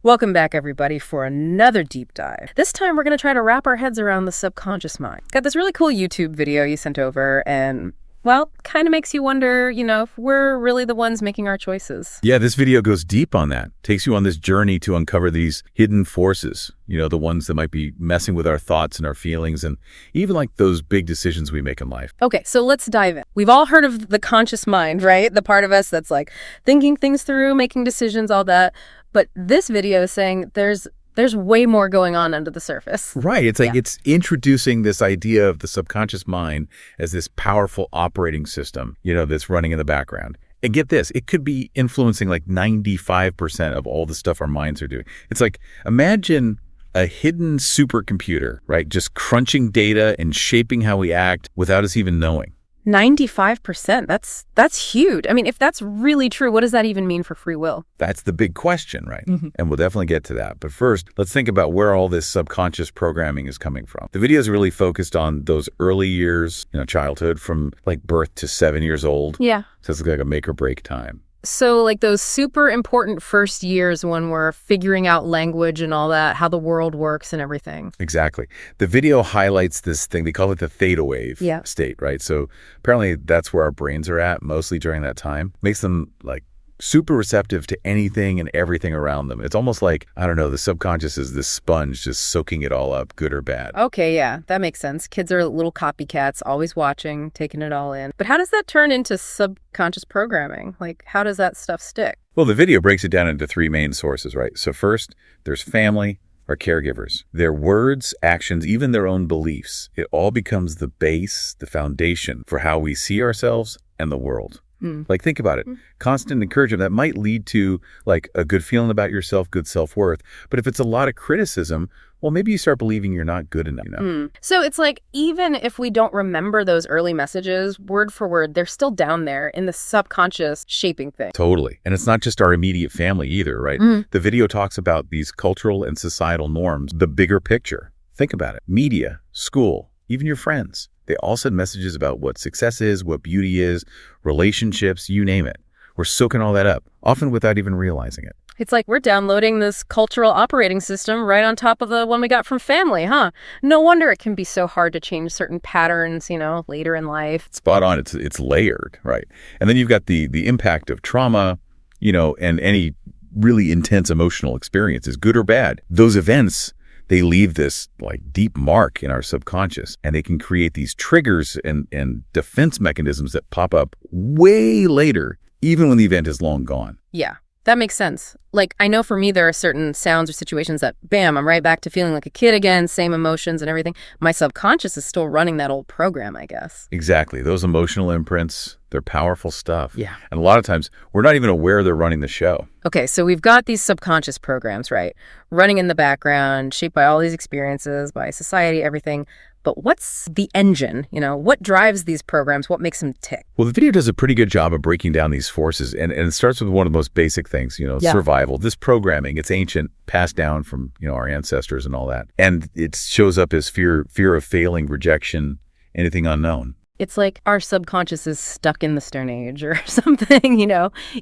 Welcome back, everybody, for another deep dive. This time, we're going to try to wrap our heads around the subconscious mind. Got this really cool YouTube video you sent over, and, well, kind of makes you wonder, if we're really the ones making our choices. Yeah, this video goes deep on that. Takes you on this journey to uncover these hidden forces, the ones that might be messing with our thoughts and our feelings, and even like those big decisions we make in life. Okay, so let's dive in. We've all heard of the conscious mind, right? The part of us that's like thinking things through, making decisions, all that. But this video is saying there's way more going on under the surface. Right. It's like it's introducing this idea of the subconscious mind as this powerful operating system, that's running in the background. And get this, it could be influencing like 95% of all the stuff our minds are doing. It's like, imagine a hidden supercomputer, right? Just crunching data and shaping how we act without us even knowing. 95%. That's huge. I mean, if that's really true, what does that even mean for free will? That's the big question, right? Mm-hmm. And we'll definitely get to that. But first, let's think about where all this subconscious programming is coming from. The video is really focused on those early years, childhood, from like birth to 7 years old. Yeah. So it's like a make or break time. So like those super important first years when we're figuring out language and all that, how the world works and everything. Exactly. The video highlights this thing. They call it the theta wave state, right? So apparently that's where our brains are at mostly during that time. Makes them like super receptive to anything and everything around them. It's almost like, I don't know, the subconscious is this sponge just soaking it all up, good or bad. Okay, yeah, that makes sense. Kids are little copycats, always watching, taking it all in. But how does that turn into subconscious programming? Like, how does that stuff stick? Well, the video breaks it down into three main sources, right? So first, there's family or caregivers. Their words, actions, even their own beliefs. It all becomes the base, the foundation for how we see ourselves and the world. Like, think about it. Constant encouragement, that might lead to like a good feeling about yourself, good self-worth. But if it's a lot of criticism, well, maybe you start believing you're not good enough. So it's like, even if we don't remember those early messages, word for word, they're still down there in the subconscious shaping thing. Totally. And it's not just our immediate family either, right? The video talks about these cultural and societal norms, the bigger picture. Think about it. Media, school, even your friends. They all send messages about what success is, what beauty is, relationships, you name it. We're soaking all that up, often without even realizing it. It's like we're downloading this cultural operating system right on top of the one we got from family, huh? No wonder it can be so hard to change certain patterns, later in life. Spot on. It's layered, right? And then you've got the impact of trauma, and any really intense emotional experiences, good or bad. Those events, they leave this like deep mark in our subconscious, and they can create these triggers and defense mechanisms that pop up way later, even when the event is long gone. Yeah, that makes sense. Like, I know for me, there are certain sounds or situations that, bam, I'm right back to feeling like a kid again, same emotions and everything. My subconscious is still running that old program, I guess. Exactly. Those emotional imprints, they're powerful stuff. Yeah. And a lot of times, we're not even aware they're running the show. Okay, so we've got these subconscious programs, right? Running in the background, shaped by all these experiences, by society, everything. But what's the engine? What drives these programs? What makes them tick? Well, the video does a pretty good job of breaking down these forces. And it starts with one of the most basic things, survival. This programming, it's ancient, passed down from, our ancestors and all that. And it shows up as fear of failing, rejection, anything unknown. It's like our subconscious is stuck in the Stone Age or something,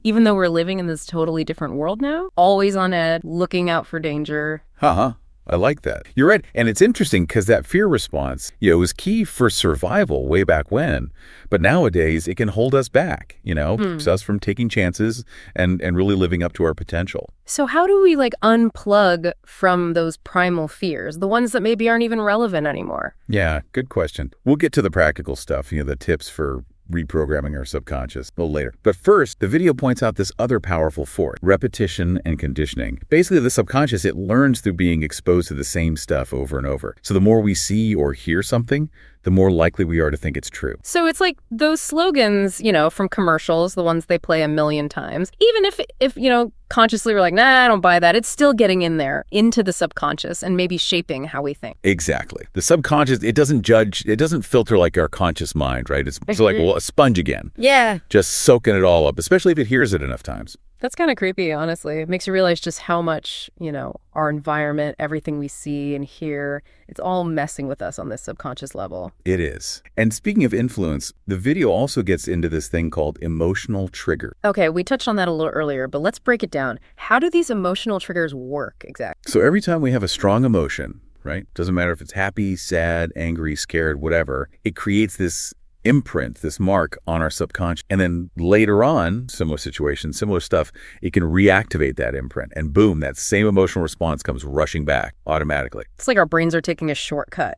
even though we're living in this totally different world now. Always on edge, looking out for danger. I like that. You're right. And it's interesting because that fear response, was key for survival way back when. But nowadays, it can hold us back, keeps us from taking chances and really living up to our potential. So how do we unplug from those primal fears, the ones that maybe aren't even relevant anymore? Yeah, good question. We'll get to the practical stuff, the tips for reprogramming our subconscious a little later. But first, the video points out this other powerful force, repetition and conditioning. Basically, the subconscious, it learns through being exposed to the same stuff over and over. So the more we see or hear something, the more likely we are to think it's true. So it's like those slogans, from commercials, the ones they play a million times. Even if consciously we're like, nah, I don't buy that, it's still getting in there, into the subconscious and maybe shaping how we think. Exactly. The subconscious, it doesn't judge, it doesn't filter like our conscious mind, right? It's so like, a sponge again. Yeah. Just soaking it all up, especially if it hears it enough times. That's kind of creepy, honestly. It makes you realize just how much, our environment, everything we see and hear, it's all messing with us on this subconscious level. It is. And speaking of influence, the video also gets into this thing called emotional trigger. Okay, we touched on that a little earlier, but let's break it down. How do these emotional triggers work exactly? So every time we have a strong emotion, right? Doesn't matter if it's happy, sad, angry, scared, whatever, it creates this imprint, this mark on our subconscious. And then later on, similar situations, similar stuff, it can reactivate that imprint. And boom, that same emotional response comes rushing back automatically. It's like our brains are taking a shortcut,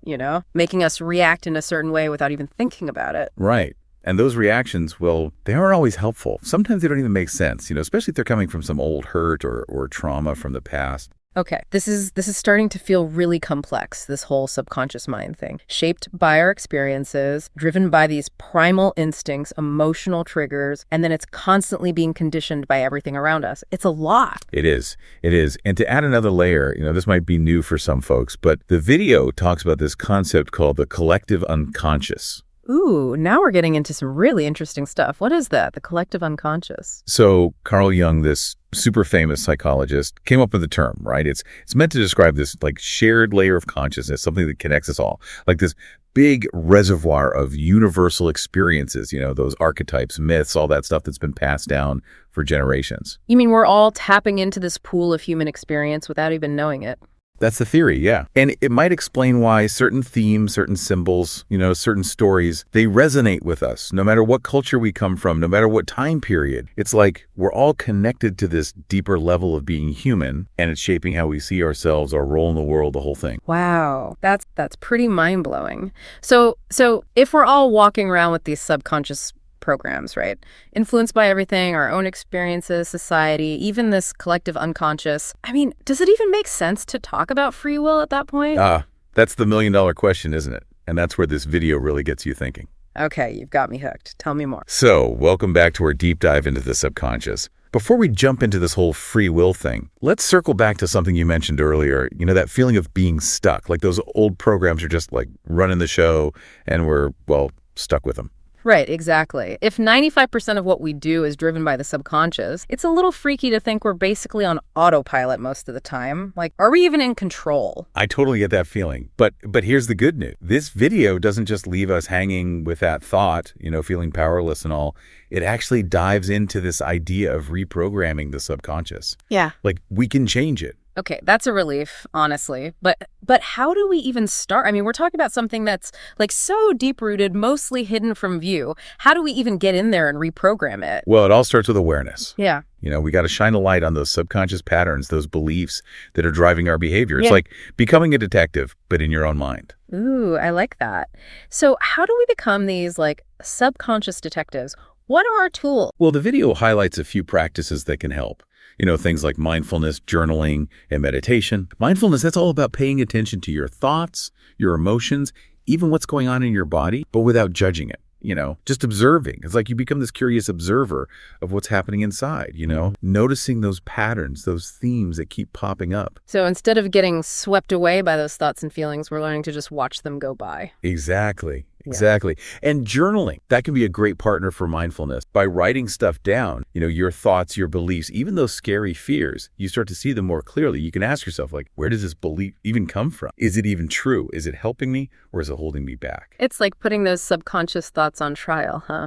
making us react in a certain way without even thinking about it. Right. And those reactions, well, they aren't always helpful. Sometimes they don't even make sense, especially if they're coming from some old hurt or trauma from the past. Okay, this is starting to feel really complex, this whole subconscious mind thing. Shaped by our experiences, driven by these primal instincts, emotional triggers, and then it's constantly being conditioned by everything around us. It's a lot. It is. It is. And to add another layer, this might be new for some folks, but the video talks about this concept called the collective unconscious. Ooh, now we're getting into some really interesting stuff. What is that, the collective unconscious? So Carl Jung, this super famous psychologist, came up with the term, right? It's meant to describe this like shared layer of consciousness, something that connects us all, like this big reservoir of universal experiences, those archetypes, myths, all that stuff that's been passed down for generations. You mean we're all tapping into this pool of human experience without even knowing it? That's the theory, yeah. And it might explain why certain themes, certain symbols, certain stories, they resonate with us, no matter what culture we come from, no matter what time period. It's like we're all connected to this deeper level of being human, and it's shaping how we see ourselves, our role in the world, the whole thing. Wow, that's pretty mind-blowing. So if we're all walking around with these subconscious programs, right? Influenced by everything, our own experiences, society, even this collective unconscious. I mean, does it even make sense to talk about free will at that point? That's the million-dollar question, isn't it? And that's where this video really gets you thinking. Okay, you've got me hooked. Tell me more. So, welcome back to our deep dive into the subconscious. Before we jump into this whole free will thing, let's circle back to something you mentioned earlier, that feeling of being stuck, like those old programs are just like running the show and we're, stuck with them. Right, exactly. If 95% of what we do is driven by the subconscious, it's a little freaky to think we're basically on autopilot most of the time. Like, are we even in control? I totally get that feeling. But here's the good news. This video doesn't just leave us hanging with that thought, feeling powerless and all. It actually dives into this idea of reprogramming the subconscious. Yeah. Like, we can change it. Okay, that's a relief, honestly. But how do we even start? I mean, we're talking about something that's like so deep-rooted, mostly hidden from view. How do we even get in there and reprogram it? Well, it all starts with awareness. Yeah. We got to shine a light on those subconscious patterns, those beliefs that are driving our behavior. It's like becoming a detective, but in your own mind. Ooh, I like that. So how do we become these like subconscious detectives? What are our tools? Well, the video highlights a few practices that can help. Things like mindfulness, journaling, and meditation. Mindfulness, that's all about paying attention to your thoughts, your emotions, even what's going on in your body, but without judging it. Just observing. It's like you become this curious observer of what's happening inside, noticing those patterns, those themes that keep popping up. So instead of getting swept away by those thoughts and feelings, we're learning to just watch them go by. Exactly. Exactly. Yeah. And journaling, that can be a great partner for mindfulness. By writing stuff down, your thoughts, your beliefs, even those scary fears, you start to see them more clearly. You can ask yourself, like, where does this belief even come from? Is it even true? Is it helping me or is it holding me back? It's like putting those subconscious thoughts on trial, huh?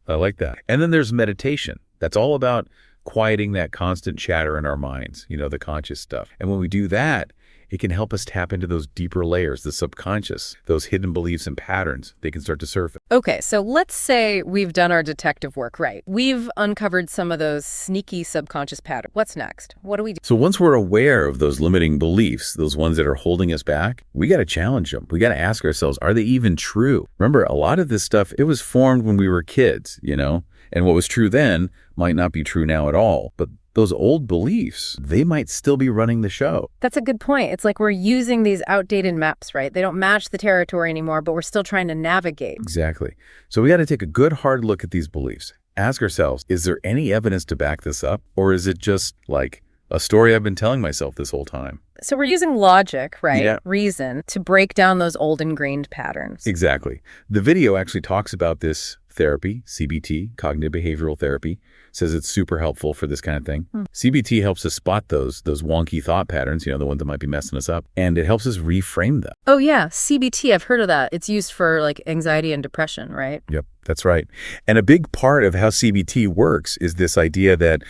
I like that. And then there's meditation. That's all about quieting that constant chatter in our minds, the conscious stuff. And when we do that, it can help us tap into those deeper layers, the subconscious, those hidden beliefs and patterns. They can start to surface. Okay, so let's say we've done our detective work, right? We've uncovered some of those sneaky subconscious patterns. What's next? What do we do? So once we're aware of those limiting beliefs, those ones that are holding us back, we got to challenge them. We got to ask ourselves, are they even true? Remember, a lot of this stuff, it was formed when we were kids, and what was true then might not be true now at all. But those old beliefs, they might still be running the show. That's a good point. It's like we're using these outdated maps, right? They don't match the territory anymore, but we're still trying to navigate. Exactly. So we got to take a good hard look at these beliefs. Ask ourselves, is there any evidence to back this up? Or is it just like a story I've been telling myself this whole time? So we're using logic, right? Yeah. Reason to break down those old ingrained patterns. Exactly. The video actually talks about this therapy, CBT, cognitive behavioral therapy, says it's super helpful for this kind of thing. CBT helps us spot those wonky thought patterns, the ones that might be messing us up, and it helps us reframe them. Oh yeah, CBT, I've heard of that. It's used for like anxiety and depression, right? Yep, that's right. And a big part of how CBT works is this idea that,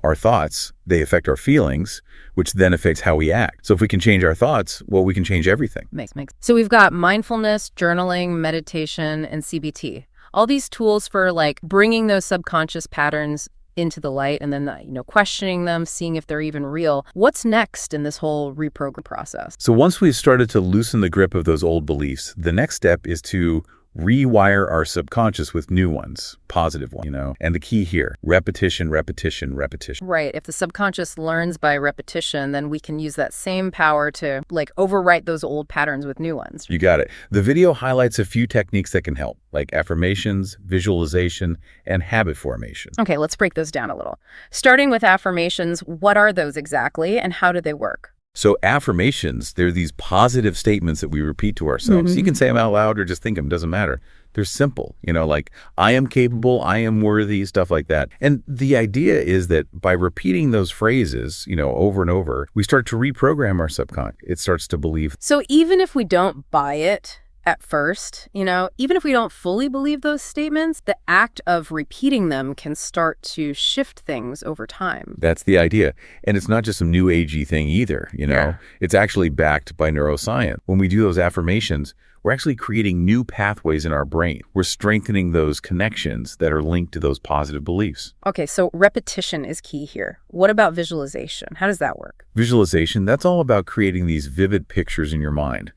our thoughts, they affect our feelings, which then affects how we act. So if we can change our thoughts, well, we can change everything. Makes. So we've got mindfulness, journaling, meditation, and CBT. All these tools for like bringing those subconscious patterns into the light and then, questioning them, seeing if they're even real. What's next in this whole reprogram process? So once we've started to loosen the grip of those old beliefs, the next step is to rewire our subconscious with new ones, positive ones, And the key here, repetition, repetition, repetition. Right. If the subconscious learns by repetition, then we can use that same power to like overwrite those old patterns with new ones. You got it. The video highlights a few techniques that can help, like affirmations, visualization, and habit formation. Okay, let's break those down a little. Starting with affirmations, what are those exactly and how do they work? So affirmations, they're these positive statements that we repeat to ourselves. You can say them out loud or just think them, doesn't matter. They're simple, like I am capable, I am worthy, stuff like that. And the idea is that by repeating those phrases, over and over, we start to reprogram our subconscious. It starts to believe. So even if we don't buy it at first, even if we don't fully believe those statements, the act of repeating them can start to shift things over time. That's the idea. And it's not just some new agey thing either, Yeah. It's actually backed by neuroscience. When we do those affirmations, we're actually creating new pathways in our brain. We're strengthening those connections that are linked to those positive beliefs. Okay, so repetition is key here. What about visualization? How does that work? Visualization, that's all about creating these vivid pictures in your mind,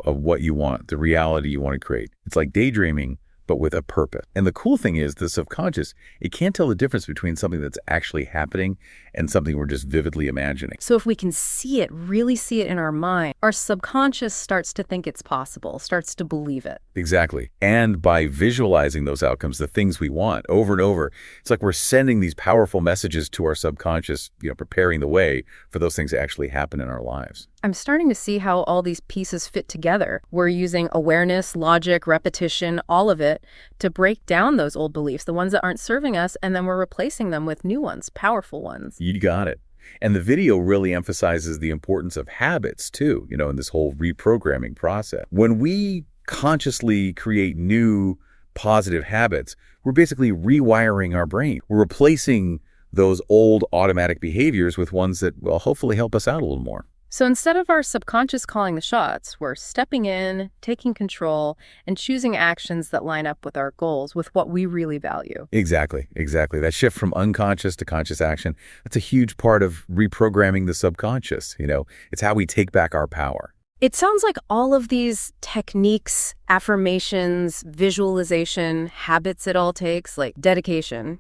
of what you want, the reality you want to create. It's like daydreaming, but with a purpose. And the cool thing is the subconscious, it can't tell the difference between something that's actually happening and something we're just vividly imagining. So if we can see it, really see it in our mind, our subconscious starts to think it's possible, starts to believe it. Exactly. And by visualizing those outcomes, the things we want over and over, it's like we're sending these powerful messages to our subconscious, preparing the way for those things to actually happen in our lives. I'm starting to see how all these pieces fit together. We're using awareness, logic, repetition, all of it to break down those old beliefs, the ones that aren't serving us, and then we're replacing them with new ones, powerful ones. You got it. And the video really emphasizes the importance of habits too, in this whole reprogramming process. When we consciously create new positive habits, we're basically rewiring our brain. We're replacing those old automatic behaviors with ones that will hopefully help us out a little more. So instead of our subconscious calling the shots, we're stepping in, taking control, and choosing actions that line up with our goals, with what we really value. Exactly. That shift from unconscious to conscious action, that's a huge part of reprogramming the subconscious. It's how we take back our power. It sounds like all of these techniques, affirmations, visualization, habits it all takes, like dedication,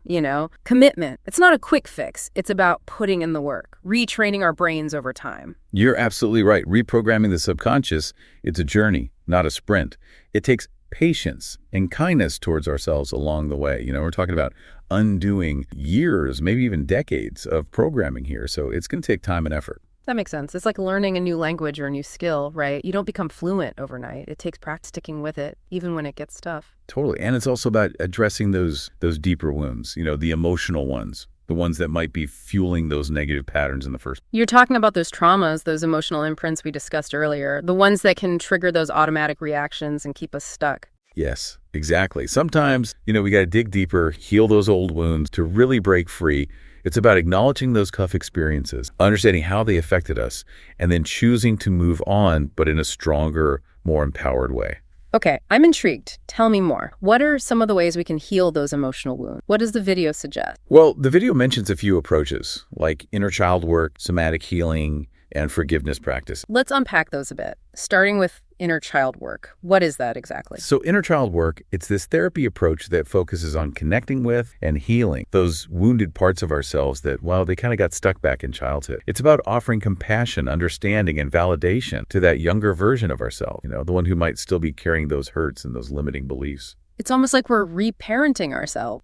commitment. It's not a quick fix. It's about putting in the work, retraining our brains over time. You're absolutely right. Reprogramming the subconscious, it's a journey, not a sprint. It takes patience and kindness towards ourselves along the way. We're talking about undoing years, maybe even decades of programming here. So it's going to take time and effort. That makes sense. It's like learning a new language or a new skill, right? You don't become fluent overnight. It takes practice sticking with it, even when it gets tough. Totally. And it's also about addressing those deeper wounds, the emotional ones, the ones that might be fueling those negative patterns in the first. You're talking about those traumas, those emotional imprints we discussed earlier, the ones that can trigger those automatic reactions and keep us stuck. Yes, exactly. Sometimes, we got to dig deeper, heal those old wounds to really break free. It's about acknowledging those tough experiences, understanding how they affected us, and then choosing to move on, but in a stronger, more empowered way. Okay, I'm intrigued. Tell me more. What are some of the ways we can heal those emotional wounds? What does the video suggest? Well, the video mentions a few approaches, like inner child work, somatic healing, and forgiveness practice. Let's unpack those a bit, starting with inner child work. What is that exactly? So inner child work, it's this therapy approach that focuses on connecting with and healing those wounded parts of ourselves that, well, they kind of got stuck back in childhood. It's about offering compassion, understanding, and validation to that younger version of ourselves, the one who might still be carrying those hurts and those limiting beliefs. It's almost like we're reparenting ourselves,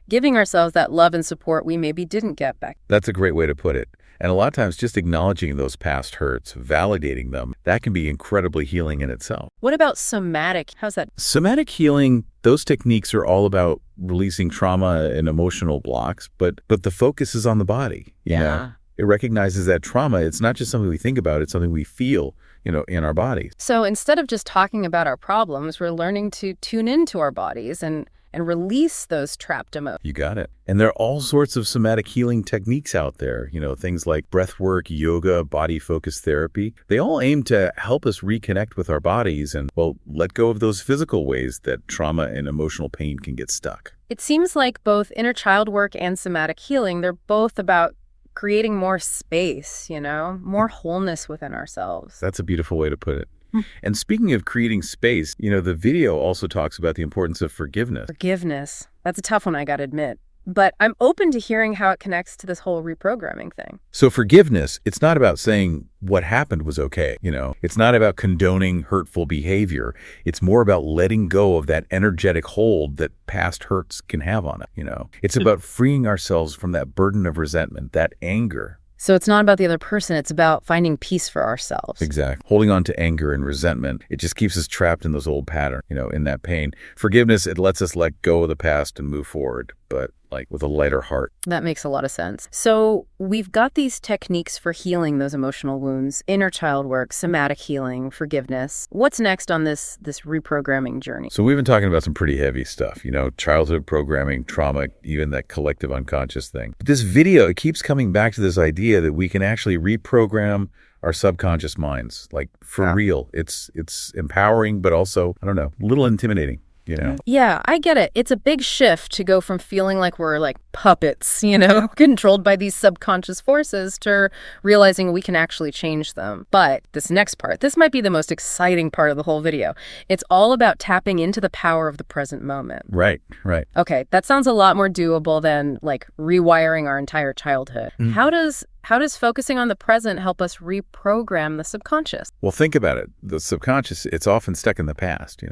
giving ourselves that love and support we maybe didn't get back. That's a great way to put it. And a lot of times just acknowledging those past hurts, validating them, that can be incredibly healing in itself. What about somatic? How's that? Somatic healing, those techniques are all about releasing trauma and emotional blocks, but the focus is on the body. You know? It recognizes that trauma, it's not just something we think about, it's something we feel, in our bodies. So instead of just talking about our problems, we're learning to tune into our bodies and release those trapped emotions. You got it. And there are all sorts of somatic healing techniques out there, things like breath work, yoga, body-focused therapy. They all aim to help us reconnect with our bodies and, let go of those physical ways that trauma and emotional pain can get stuck. It seems like both inner child work and somatic healing, they're both about creating more space, more wholeness within ourselves. That's a beautiful way to put it. And speaking of creating space, the video also talks about the importance of forgiveness. Forgiveness. That's a tough one, I gotta admit. But I'm open to hearing how it connects to this whole reprogramming thing. So forgiveness, it's not about saying what happened was okay, It's not about condoning hurtful behavior. It's more about letting go of that energetic hold that past hurts can have on it, It's about freeing ourselves from that burden of resentment, that anger. So it's not about the other person, it's about finding peace for ourselves. Exactly. Holding on to anger and resentment, it just keeps us trapped in those old patterns, in that pain. Forgiveness, it lets us let go of the past and move forward, but with a lighter heart. That makes a lot of sense. So we've got these techniques for healing those emotional wounds, inner child work, somatic healing, forgiveness. What's next on this reprogramming journey? So we've been talking about some pretty heavy stuff, childhood programming, trauma, even that collective unconscious thing. But this video, it keeps coming back to this idea that we can actually reprogram our subconscious minds, for real. It's empowering, but also, a little intimidating. Yeah, I get it. It's a big shift to go from feeling like we're like puppets, controlled by these subconscious forces to realizing we can actually change them. But this next part, this might be the most exciting part of the whole video. It's all about tapping into the power of the present moment. Right. Okay, that sounds a lot more doable than rewiring our entire childhood. How does focusing on the present help us reprogram the subconscious? Well, think about it. The subconscious, it's often stuck in the past,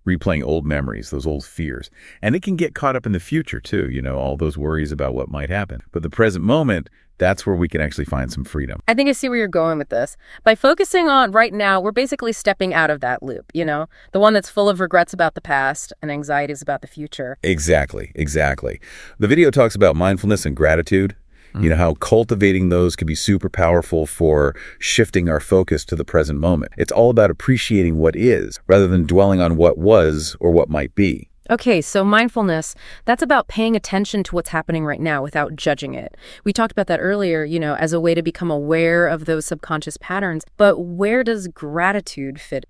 replaying old memories, those old fears. And it can get caught up in the future too, all those worries about what might happen. But the present moment, that's where we can actually find some freedom. I think I see where you're going with this. By focusing on right now, we're basically stepping out of that loop, the one that's full of regrets about the past and anxieties about the future. Exactly. The video talks about mindfulness and gratitude. How cultivating those can be super powerful for shifting our focus to the present moment. It's all about appreciating what is rather than dwelling on what was or what might be. Okay, so mindfulness, that's about paying attention to what's happening right now without judging it. We talked about that earlier, as a way to become aware of those subconscious patterns. But where does gratitude fit?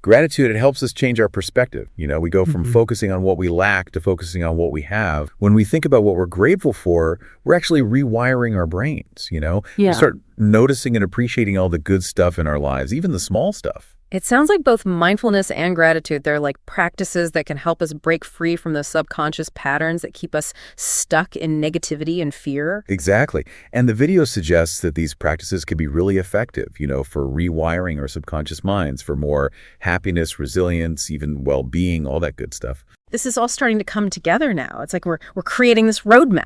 Gratitude, it helps us change our perspective. We go from focusing on what we lack to focusing on what we have. When we think about what we're grateful for, we're actually rewiring our brains, We start noticing and appreciating all the good stuff in our lives, even the small stuff. It sounds like both mindfulness and gratitude, they're like practices that can help us break free from those subconscious patterns that keep us stuck in negativity and fear. Exactly. And the video suggests that these practices can be really effective, for rewiring our subconscious minds, for more happiness, resilience, even well-being, all that good stuff. This is all starting to come together now. It's like we're creating this roadmap,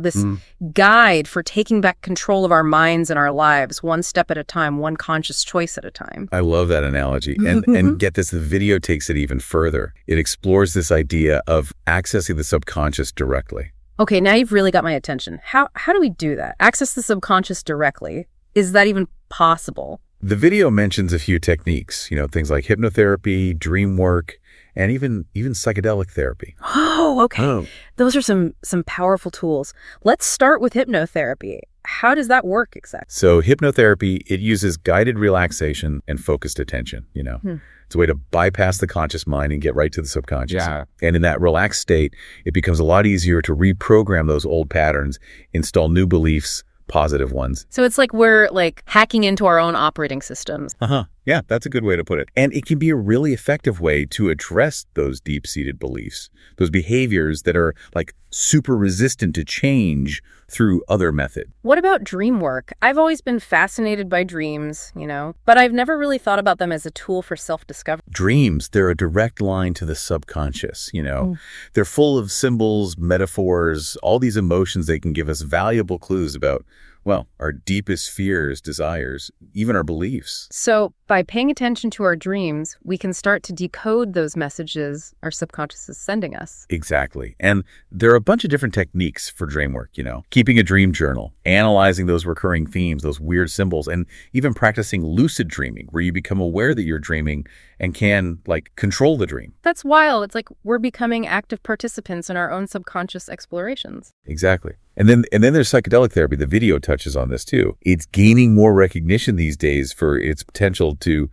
this guide for taking back control of our minds and our lives, one step at a time, one conscious choice at a time. I love that analogy. And get this, the video takes it even further. It explores this idea of accessing the subconscious directly. Okay, now you've really got my attention. How do we do that? Access the subconscious directly? Is that even possible? The video mentions a few techniques, things like hypnotherapy, dream work, and even psychedelic therapy. Oh, okay. Those are some powerful tools. Let's start with hypnotherapy. How does that work exactly? So hypnotherapy, it uses guided relaxation and focused attention, It's a way to bypass the conscious mind and get right to the subconscious. Yeah. And in that relaxed state, it becomes a lot easier to reprogram those old patterns, install new beliefs, positive ones. So it's like we're hacking into our own operating systems. Yeah, that's a good way to put it. And it can be a really effective way to address those deep-seated beliefs, those behaviors that are super resistant to change through other methods. What about dream work? I've always been fascinated by dreams, but I've never really thought about them as a tool for self-discovery. Dreams, they're a direct line to the subconscious, They're full of symbols, metaphors, all these emotions. They can give us valuable clues about well, our deepest fears, desires, even our beliefs. So by paying attention to our dreams, we can start to decode those messages our subconscious is sending us. Exactly. And there are a bunch of different techniques for dream work, keeping a dream journal, analyzing those recurring themes, those weird symbols, and even practicing lucid dreaming, where you become aware that you're dreaming and can, control the dream. That's wild. It's like we're becoming active participants in our own subconscious explorations. Exactly. And then there's psychedelic therapy. The video touches on this too. It's gaining more recognition these days for its potential to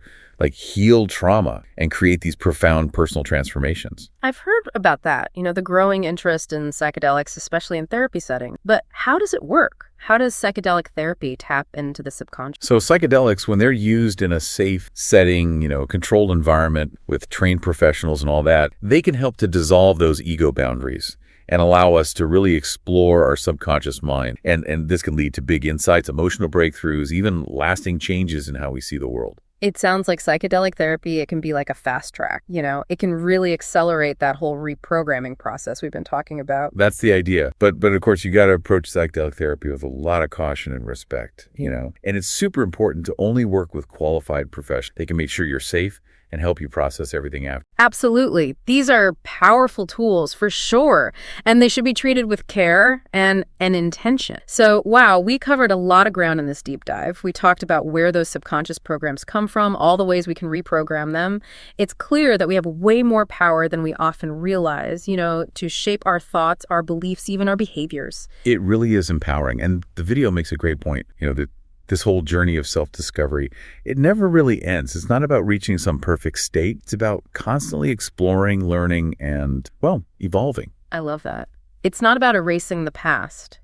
heal trauma and create these profound personal transformations. I've heard about that, the growing interest in psychedelics, especially in therapy settings. But how does it work? How does psychedelic therapy tap into the subconscious? So psychedelics, when they're used in a safe setting, controlled environment with trained professionals and all that, they can help to dissolve those ego boundaries and allow us to really explore our subconscious mind. And this can lead to big insights, emotional breakthroughs, even lasting changes in how we see the world. It sounds like psychedelic therapy, it can be like a fast track, It can really accelerate that whole reprogramming process we've been talking about. That's the idea. But of course, you got to approach psychedelic therapy with a lot of caution and respect, And it's super important to only work with qualified professionals. They can make sure you're safe and help you process everything after. Absolutely. These are powerful tools for sure, and they should be treated with care and an intention. So, wow, we covered a lot of ground in this deep dive. We talked about where those subconscious programs come from, all the ways we can reprogram them. It's clear that we have way more power than we often realize, to shape our thoughts, our beliefs, even our behaviors. It really is empowering. And the video makes a great point, that this whole journey of self-discovery, it never really ends. It's not about reaching some perfect state. It's about constantly exploring, learning, and, evolving. I love that. It's not about erasing the past,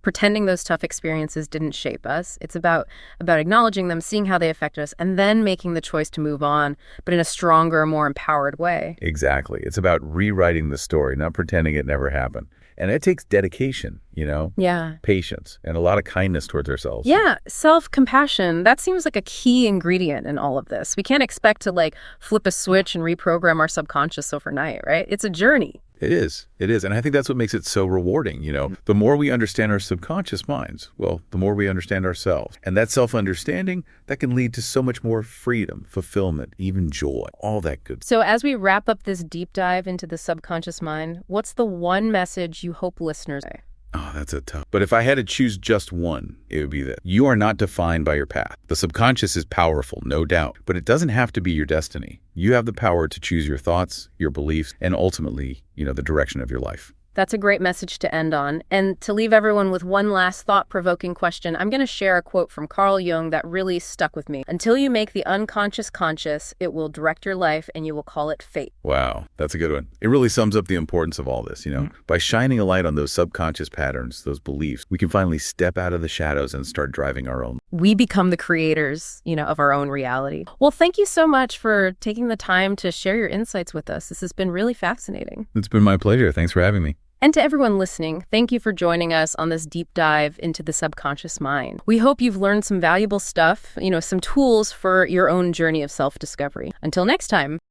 pretending those tough experiences didn't shape us. It's about acknowledging them, seeing how they affect us, and then making the choice to move on, but in a stronger, more empowered way. Exactly. It's about rewriting the story, not pretending it never happened. And it takes dedication, Yeah. Patience, and a lot of kindness towards ourselves. Yeah. Self-compassion. That seems like a key ingredient in all of this. We can't expect to flip a switch and reprogram our subconscious overnight, right? It's a journey. It is. And I think that's what makes it so rewarding. The more we understand our subconscious minds, the more we understand ourselves. And that self-understanding, that can lead to so much more freedom, fulfillment, even joy, all that good. So as we wrap up this deep dive into the subconscious mind, what's the one message you hope listeners say? Oh, that's a tough. But if I had to choose just one, it would be that you are not defined by your path. The subconscious is powerful, no doubt, but it doesn't have to be your destiny. You have the power to choose your thoughts, your beliefs, and ultimately, the direction of your life. That's a great message to end on. And to leave everyone with one last thought-provoking question, I'm going to share a quote from Carl Jung that really stuck with me. Until you make the unconscious conscious, it will direct your life and you will call it fate. Wow, that's a good one. It really sums up the importance of all this, By shining a light on those subconscious patterns, those beliefs, we can finally step out of the shadows and start driving our own. We become the creators, of our own reality. Well, thank you so much for taking the time to share your insights with us. This has been really fascinating. It's been my pleasure. Thanks for having me. And to everyone listening, thank you for joining us on this deep dive into the subconscious mind. We hope you've learned some valuable stuff, some tools for your own journey of self-discovery. Until next time.